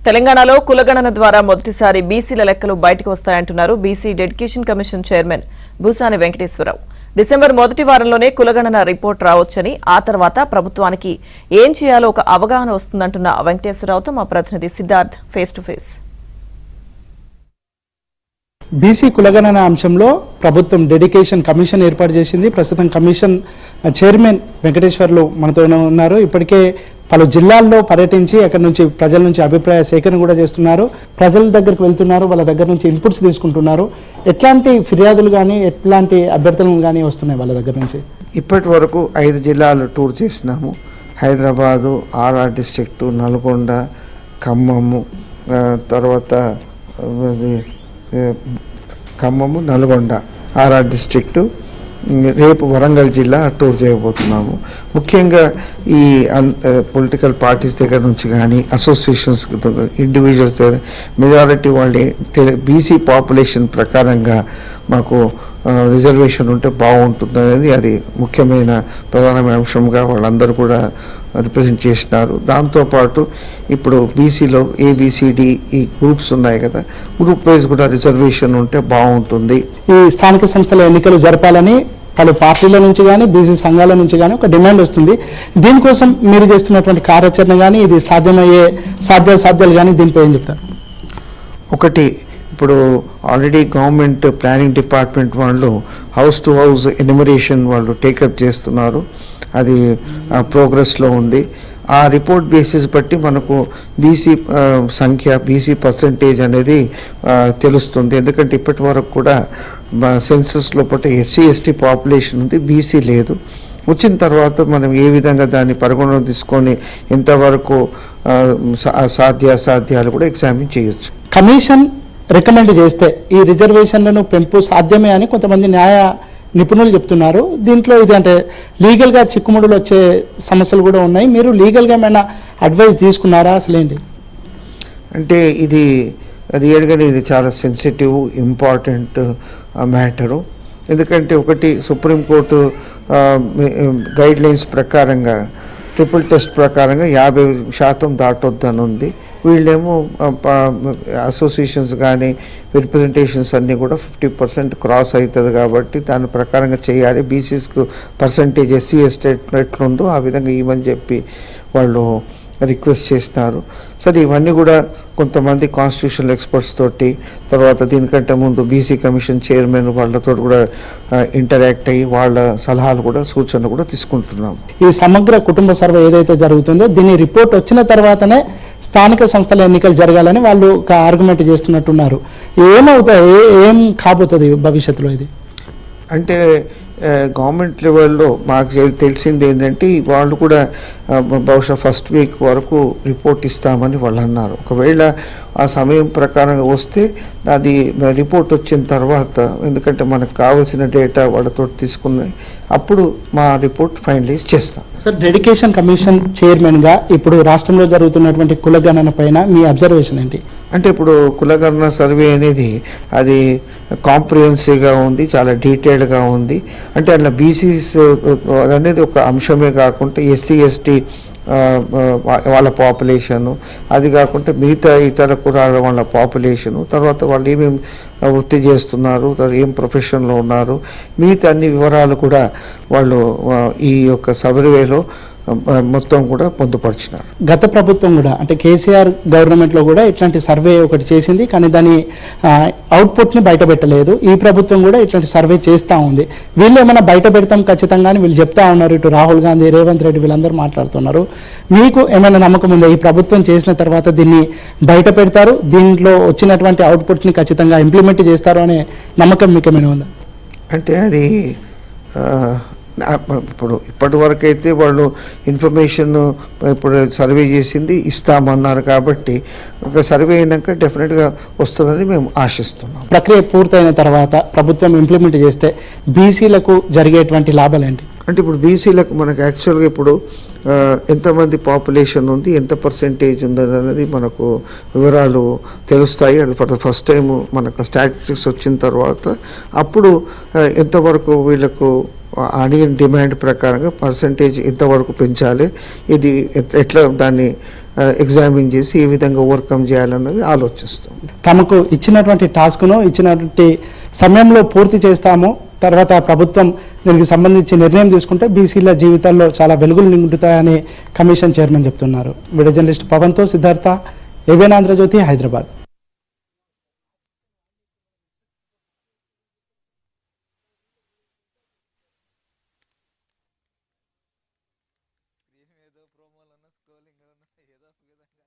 తెలంగాణలో కులగణన ద్వారా మొదటిసారి బీసీల లెక్కలు బయటకు వస్తాయంటున్నారు BC dedication commission chairman Busani Venkateswararao. December మొదటి వారంలోనే కులగణన రిపోర్ట్ రావచ్చని, ఆ తర్వాత ప్రభుత్వానికి ఏం చేయాలో ఒక అవగాహన వస్తుందంటున్న వెంకటేశ్వరరావుతో మా ప్రతినిధి Siddharth face to face. BC కులగణన అంశంలో ప్రభుత్వం డెడికేషన్ కమిషన్ ఏర్పాటు చేసింది. ప్రస్తుతం కమిషన్ చైర్మన్ వెంకటేశ్వర్లు మనతో ఉన్నారు. ఇప్పటికే పలు జిల్లాల్లో పర్యటించి అక్కడి నుంచి ప్రజల నుంచి అభిప్రాయ సేకరణ కూడా చేస్తున్నారు. ప్రజల దగ్గరకు వెళ్తున్నారు, వాళ్ళ దగ్గర నుంచి ఇన్పుట్స్ తీసుకుంటున్నారు. ఎట్లాంటి ఫిర్యాదులు కానీ ఎట్లాంటి అభ్యర్థనలు కానీ వస్తున్నాయి వాళ్ళ దగ్గర నుంచి? ఇప్పటి వరకు 5 జిల్లాలు టూర్ చేసినాము. హైదరాబాదు, ఆర్ఆర్ డిస్ట్రిక్టు, నల్గొండ, ఖమ్మము, తర్వాత ఖమ్మము, నల్గొండ, ఆర్ఆర్ డిస్ట్రిక్టు, రేపు వరంగల్ జిల్లా టూర్ చేయబోతున్నాము. ముఖ్యంగా ఈ పొలిటికల్ పార్టీస్ దగ్గర నుంచి కానీ అసోసియేషన్స్, ఇండివిజువల్స్ దగ్గర మెజారిటీ వాళ్ళే బీసీ పాపులేషన్ ప్రకారంగా మాకు రిజర్వేషన్ ఉంటే బాగుంటుంది అనేది అది ముఖ్యమైన ప్రధానమైన అంశంగా వాళ్ళందరూ కూడా రిప్రజెంట్ చేసినారు. దాంతోపాటు ఇప్పుడు బీసీలో ఏబిసిడి ఈ గ్రూప్స్ ఉన్నాయి కదా, గ్రూప్ వైజ్ కూడా రిజర్వేషన్ ఉంటే బాగుంటుంది. ఈ స్థానిక సంస్థల ఎన్నికలు జరపాలని పలు పార్టీల నుంచి కానీ బీసీ సంఘాల నుంచి కానీ ఒక డిమాండ్ వస్తుంది. దీనికోసం మీరు చేస్తున్నటువంటి కార్యాచరణ కానీ ఇది సాధ్యాలు కానీ దీనిపై ఏం చెప్తారు? ఒకటి, ఇప్పుడు ఆల్రెడీ గవర్నమెంట్ ప్లానింగ్ డిపార్ట్మెంట్ వాళ్ళు హౌస్ టు హౌస్ ఎన్యుమరేషన్ వాళ్ళు టేకప్ చేస్తున్నారు. అది ప్రోగ్రెస్లో ఉంది. ఆ రిపోర్ట్ బేసిస్ బట్టి మనకు బీసీ సంఖ్య, బీసీ పర్సంటేజ్ అనేది తెలుస్తుంది. ఎందుకంటే ఇప్పటి వరకు కూడా సెన్సస్ లోపల ఎస్సీ ఎస్టీ పాపులేషన్ ఉంది, బీసీ లేదు. వచ్చిన తర్వాత మనం ఏ విధంగా దాన్ని పరిగణన తీసుకొని ఎంతవరకు సాధ్యాలు కూడా ఎగ్జామిన్ చేయొచ్చు. కమిషన్ రికమెండ్ చేస్తే ఈ రిజర్వేషన్లను పెంపు సాధ్యమే అని కొంతమంది న్యాయ నిపుణులు చెప్తున్నారు. దీంట్లో ఇది అంటే లీగల్గా చిక్కుముడులు వచ్చే సమస్యలు కూడా ఉన్నాయి. మీరు లీగల్గా ఏమైనా అడ్వైస్ తీసుకున్నారా? అసలేంటి అంటే ఇది రియల్గా ఇది చాలా సెన్సిటివ్ ఇంపార్టెంట్ మ్యాటరు. ఎందుకంటే ఒకటి, సుప్రీంకోర్టు గైడ్ లైన్స్ ప్రకారంగా ట్రిపుల్ టెస్ట్ ప్రకారంగా 50% దాటొద్దని ఉంది. వీళ్ళేమో అసోసియేషన్స్ కానీ రిప్రజెంటేషన్స్ అన్నీ కూడా 50% క్రాస్ అవుతుంది కాబట్టి దాని ప్రకారంగా చేయాలి. బీసీస్కు పర్సంటేజ్ ఎస్సీ ఎస్టీ ఎట్లుందో ఆ విధంగా ఇవ్వని చెప్పి వాళ్ళు రిక్వెస్ట్ చేసినారు. సరే, ఇవన్నీ కూడా కొంతమంది కాన్స్టిట్యూషనల్ ఎక్స్పర్ట్స్ తోటి, తర్వాత దీనికంటే ముందు బీసీ కమిషన్ చైర్మన్ వాళ్ళతో కూడా ఇంటరాక్ట్ అయ్యి వాళ్ళ సలహాలు కూడా సూచనలు కూడా తీసుకుంటున్నాం. ఈ సమగ్ర కుటుంబ సర్వే ఏదైతే జరుగుతుందో దీని రిపోర్ట్ వచ్చిన తర్వాతనే స్థానిక సంస్థల ఎన్నికలు జరగాలని వాళ్ళు ఒక ఆర్గ్యుమెంట్ చేస్తున్నట్టున్నారు. ఏమవుతాయి, ఏం కాబోతుంది భవిష్యత్తులో? ఇది అంటే గవర్నమెంట్ లెవెల్లో మాకు తెలిసింది ఏంటంటే వాళ్ళు కూడా బహుశా ఫస్ట్ వీక్ వరకు రిపోర్ట్ ఇస్తామని వాళ్ళు అన్నారు. ఒకవేళ ఆ సమయం ప్రకారంగా వస్తే అది రిపోర్ట్ వచ్చిన తర్వాత, ఎందుకంటే మనకు కావాల్సిన డేటా వాళ్ళతో తీసుకున్నాయి, అప్పుడు మా రిపోర్ట్ ఫైనలైజ్ చేస్తాం. సార్, డెడికేషన్ కమిషన్ చైర్మన్గా ఇప్పుడు రాష్ట్రంలో జరుగుతున్నటువంటి కులగణన పైన మీ అబ్జర్వేషన్ ఏంటి? అంటే ఇప్పుడు కులగణన సర్వే అనేది అది కాంప్రిహెన్సివ్గా ఉంది, చాలా డీటెయిల్డ్గా ఉంది. అంటే అట్లా బీసీస్ అనేది ఒక అంశమే కాకుండా ఎస్సీ ఎస్టీ వాళ్ళ పాపులేషను, అది కాకుండా మిగతా ఇతర కులాల వాళ్ళ పాపులేషను, తర్వాత వాళ్ళు ఏమేమి వృత్తి చేస్తున్నారు, ఏం ప్రొఫెషన్లో ఉన్నారు, మిగతా అన్ని వివరాలు కూడా వాళ్ళు ఈ యొక్క సర్వేలో మొత్తం కూడా పొందుపరిచినారు. గత ప్రభుత్వం కూడా అంటే కేసీఆర్ గవర్నమెంట్లో కూడా ఇట్లాంటి సర్వే ఒకటి చేసింది, కానీ దాని అవుట్పుట్ని బయట పెట్టలేదు. ఈ ప్రభుత్వం కూడా ఇట్లాంటి సర్వే చేస్తూ ఉంది. వీళ్ళు ఏమైనా బయట పెడతాం ఖచ్చితంగా అని వీళ్ళు చెప్తా ఉన్నారు. ఇటు రాహుల్ గాంధీ, రేవంత్ రెడ్డి వీళ్ళందరూ మాట్లాడుతున్నారు. మీకు ఏమైనా నమ్మకం ఉందా ఈ ప్రభుత్వం చేసిన తర్వాత దీన్ని బయట పెడతారు, దీంట్లో వచ్చినటువంటి అవుట్పుట్ని ఖచ్చితంగా ఇంప్లిమెంట్ చేస్తారు అనే నమ్మకం మీకు ఏమైనా ఉందా? అంటే అది ఇప్పుడు ఇప్పటి వరకు అయితే వాళ్ళు ఇన్ఫర్మేషన్ ఇప్పుడు సర్వే చేసింది ఇస్తామన్నారు కాబట్టి ఒక సర్వే అయినాక డెఫినెట్గా వస్తుందని మేము ఆశిస్తున్నాం. ప్రక్రియ పూర్తయిన తర్వాత ప్రభుత్వం ఇంప్లిమెంట్ చేస్తే బీసీలకు జరిగేటువంటి లాభాలు ఏంటి? అంటే ఇప్పుడు బీసీలకు మనకు యాక్చువల్గా ఇప్పుడు ఎంతమంది పాపులేషన్ ఉంది, ఎంత పర్సెంటేజ్ ఉంది అనేది మనకు వివరాలు తెలుస్తాయి. అది ఫర్ ద ఫస్ట్ టైం మనకు స్టాటిస్టిక్స్ వచ్చిన తర్వాత అప్పుడు ఎంతవరకు వీళ్ళకు అడిగిన డిమాండ్ ప్రకారంగా పర్సంటేజ్ ఎంతవరకు పెంచాలి, ఇది ఎట్లా దాన్ని ఎగ్జామిన్ చేసి ఏ విధంగా ఓవర్కమ్ చేయాలన్నది ఆలోచిస్తాం. తమకు ఇచ్చినటువంటి టాస్క్ను ఇచ్చినటువంటి సమయంలో పూర్తి చేస్తాము, తర్వాత ప్రభుత్వం దీనికి సంబంధించి నిర్ణయం తీసుకుంటే బీసీల జీవితాల్లో చాలా వెలుగులు నిండుతాయని కమిషన్ చైర్మన్ చెప్తున్నారు. వీడియో జర్నలిస్ట్ పవన్తో సిద్ధార్థ, ఏబిఎన్ ఆంధ్రజ్యోతి, హైదరాబాద్. ఏదో ప్రోమోలన్నా స్క్రోలింగ్ ఏదో ఒక విధంగా